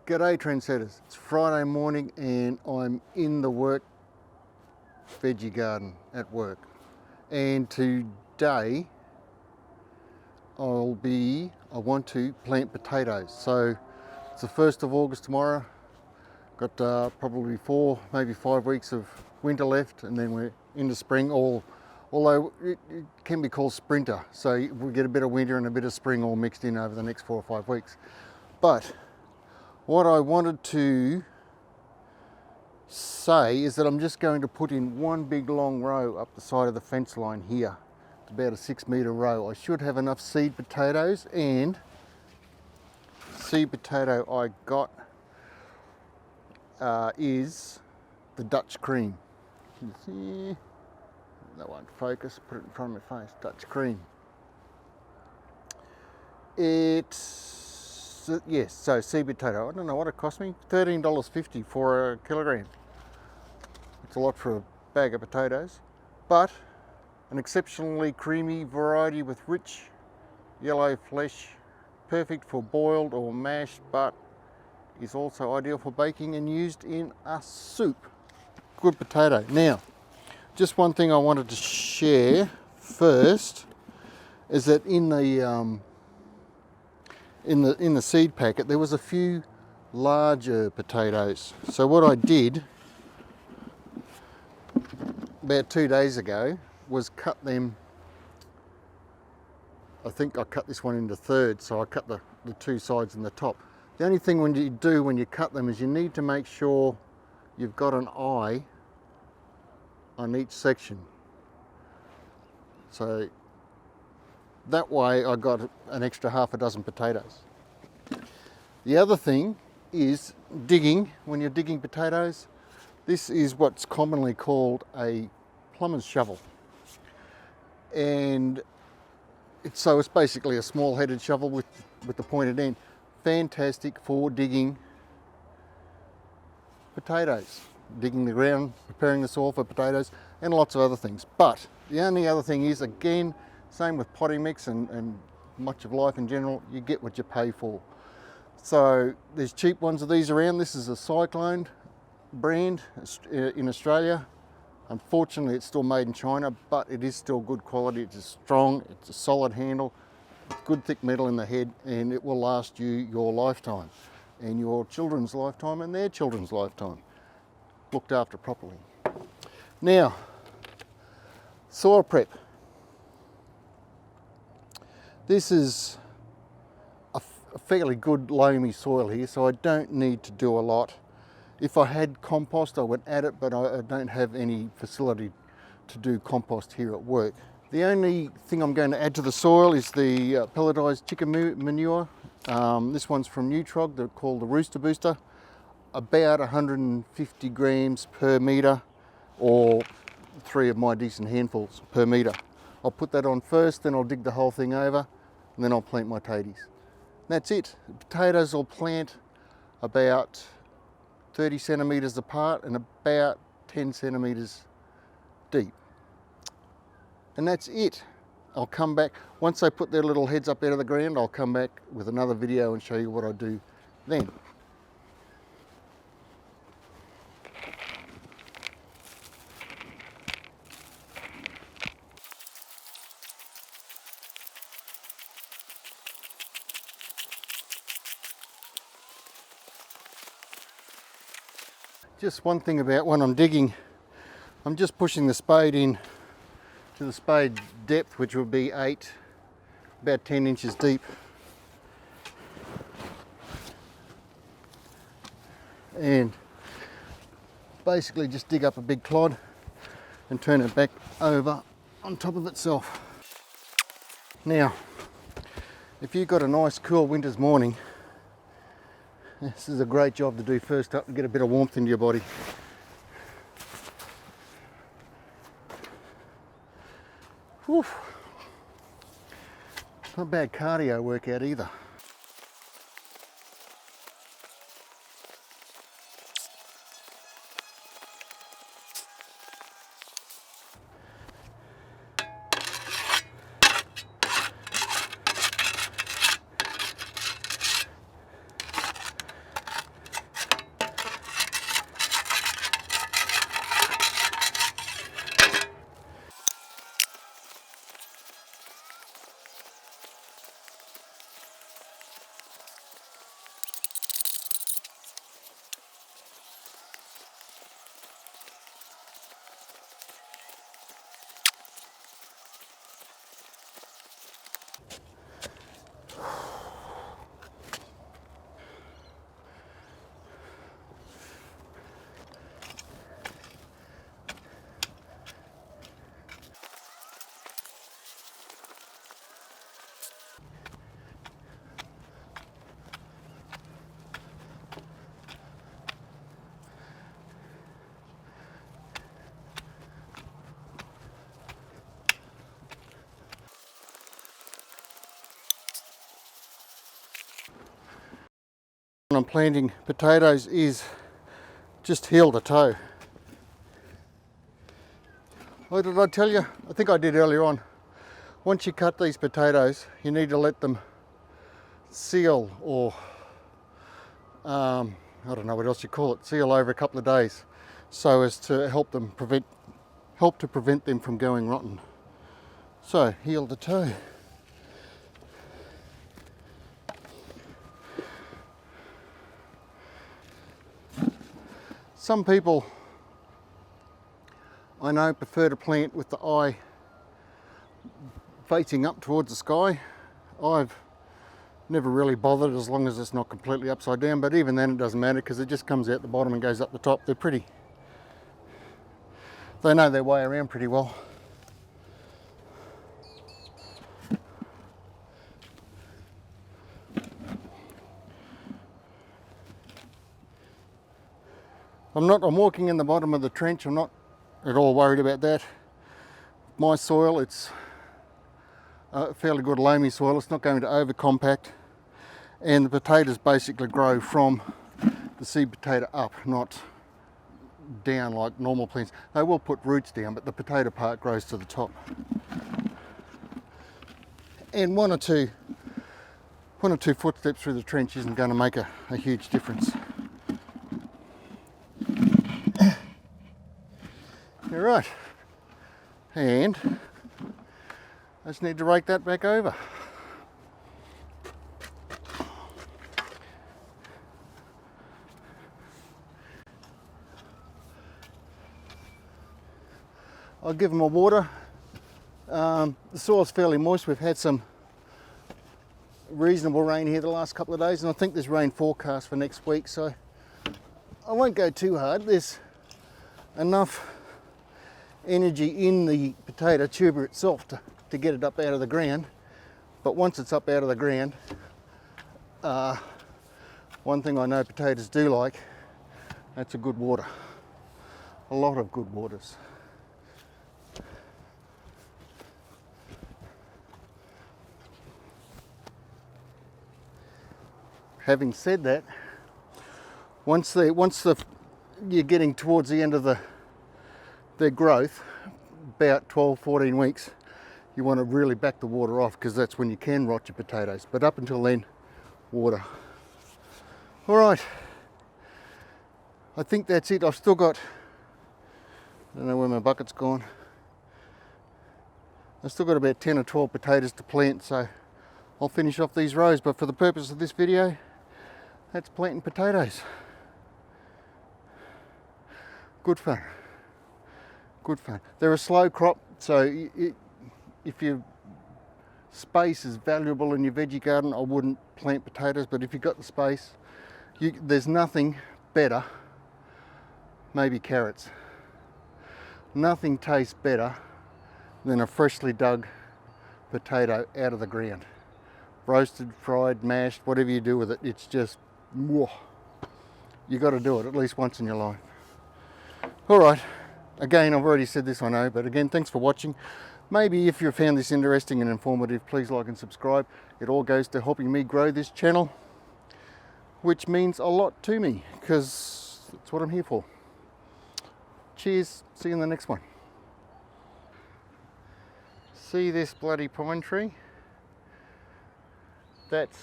G'day trendsetters, it's Friday morning and I'm in the veggie garden at work, and today I want to plant potatoes. So it's the 1st of August tomorrow, got probably 4, maybe 5 weeks of winter left, and then we're into spring, although it can be called sprinter, so we get a bit of winter and a bit of spring all mixed in over the next 4 or 5 weeks. But what I wanted to say is that I'm just going to put in one big long row up the side of the fence line here. It's about a 6-metre row. I should have enough seed potatoes, and seed potato I got is the Dutch cream. You can see, that won't focus, put it in front of my face, Dutch cream. Yes, so seed potato, I don't know what it cost me, $13.50 for a kilogram. It's a lot for a bag of potatoes, but an exceptionally creamy variety with rich yellow flesh, perfect for boiled or mashed, but is also ideal for baking and used in a soup. Good potato. Now, just one thing I wanted to share first is that in the seed packet there was a few larger potatoes. So what I did about 2 days ago was cut them. I think I cut this one into thirds, so I cut the two sides and the top. The only thing when you cut them is you need to make sure you've got an eye on each section. So that way I got an extra half a dozen potatoes. The other thing is digging. When you're digging potatoes, this is what's commonly called a plumber's shovel. And it's basically a small headed shovel with the pointed end. Fantastic for digging potatoes, digging the ground, preparing the soil for potatoes, and lots of other things. But the only other thing is, again, same with potting mix and much of life in general, you get what you pay for. So there's cheap ones of these around. This is a Cyclone brand in Australia. Unfortunately, it's still made in China, but it is still good quality. It's strong, it's a solid handle, good thick metal in the head, and it will last you your lifetime and your children's lifetime and their children's lifetime, looked after properly. Now, soil prep. This is a fairly good loamy soil here, so I don't need to do a lot. If I had compost, I would add it, but I don't have any facility to do compost here at work. The only thing I'm going to add to the soil is the pelletized chicken manure. This one's from Nutrog, they're called the Rooster Booster. About 150 grams per metre, or 3 of my decent handfuls per metre. I'll put that on first, then I'll dig the whole thing over, and then I'll plant my taties. That's it. The potatoes I'll plant about 30 centimetres apart and about 10 centimetres deep. And that's it. I'll come back, once they put their little heads up out of the ground, I'll come back with another video and show you what I do then. Just one thing about when I'm digging, I'm just pushing the spade in to the spade depth, which will be about 10 inches deep. And basically just dig up a big clod and turn it back over on top of itself. Now, if you've got a nice cool winter's morning, this is a great job to do first up to get a bit of warmth into your body. Whew. Not bad cardio workout either. when I'm planting potatoes is just heel to toe. What did I tell you? I think I did earlier on. Once you cut these potatoes, you need to let them seal, or I don't know what else you call it, seal over a couple of days, so as to help to prevent them from going rotten. So heel to toe. Some people I know prefer to plant with the eye facing up towards the sky. I've never really bothered as long as it's not completely upside down, but even then it doesn't matter because it just comes out the bottom and goes up the top. They're pretty. They know their way around pretty well. I'm walking in the bottom of the trench. I'm not at all worried about that. My soil, it's fairly good loamy soil. It's not going to over compact, and the potatoes basically grow from the seed potato up, not down like normal plants. They will put roots down, but the potato part grows to the top. And one or two footsteps through the trench isn't going to make a huge difference. All right, and I just need to rake that back over. I'll give them a water. The soil's fairly moist. We've had some reasonable rain here the last couple of days, and I think there's rain forecast for next week, so I won't go too hard. There's enough energy in the potato tuber itself to get it up out of the ground, but once it's up out of the ground, one thing I know potatoes do like, that's a good water. A lot of good waters. Having said that, once you're getting towards the end of their growth, about 12-14 weeks, you want to really back the water off, because that's when you can rot your potatoes. But up until then, water. All right, I think that's it. I've still got, I don't know where my bucket's gone. I've still got about 10 or 12 potatoes to plant, so I'll finish off these rows. But for the purpose of this video, that's planting potatoes. Good fun. Good fun. They're a slow crop, so if your space is valuable in your veggie garden, I wouldn't plant potatoes. But if you've got the space, there's nothing better, maybe carrots. Nothing tastes better than a freshly dug potato out of the ground. Roasted, fried, mashed, whatever you do with it, it's just, whoa. You got to do it at least once in your life. All right. Again, I've already said this, I know, but again, thanks for watching. Maybe if you found this interesting and informative, please like and subscribe. It all goes to helping me grow this channel, which means a lot to me, because that's what I'm here for. Cheers, see you in the next one. See this bloody pine tree? That's,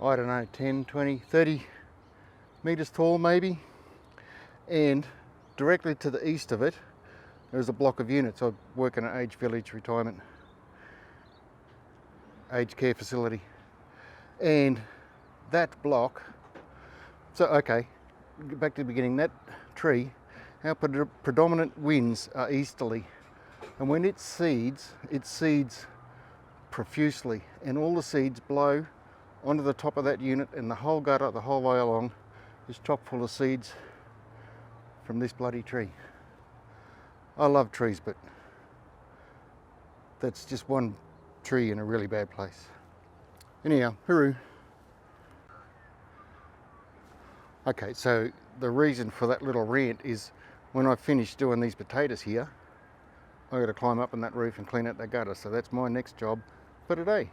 I don't know, 10, 20, 30 meters tall maybe. And directly to the east of it, there's a block of units. I work in an aged village retirement, aged care facility. And that block, so okay, back to the beginning, that tree, our predominant winds are easterly. And when it seeds profusely, and all the seeds blow onto the top of that unit, and the whole gutter the whole way along is chock full of seeds from this bloody tree. I love trees, but that's just one tree in a really bad place. Anyhow, hooroo. Okay, so the reason for that little rant is when I finish doing these potatoes here, I got to climb up on that roof and clean out that gutter. So that's my next job for today.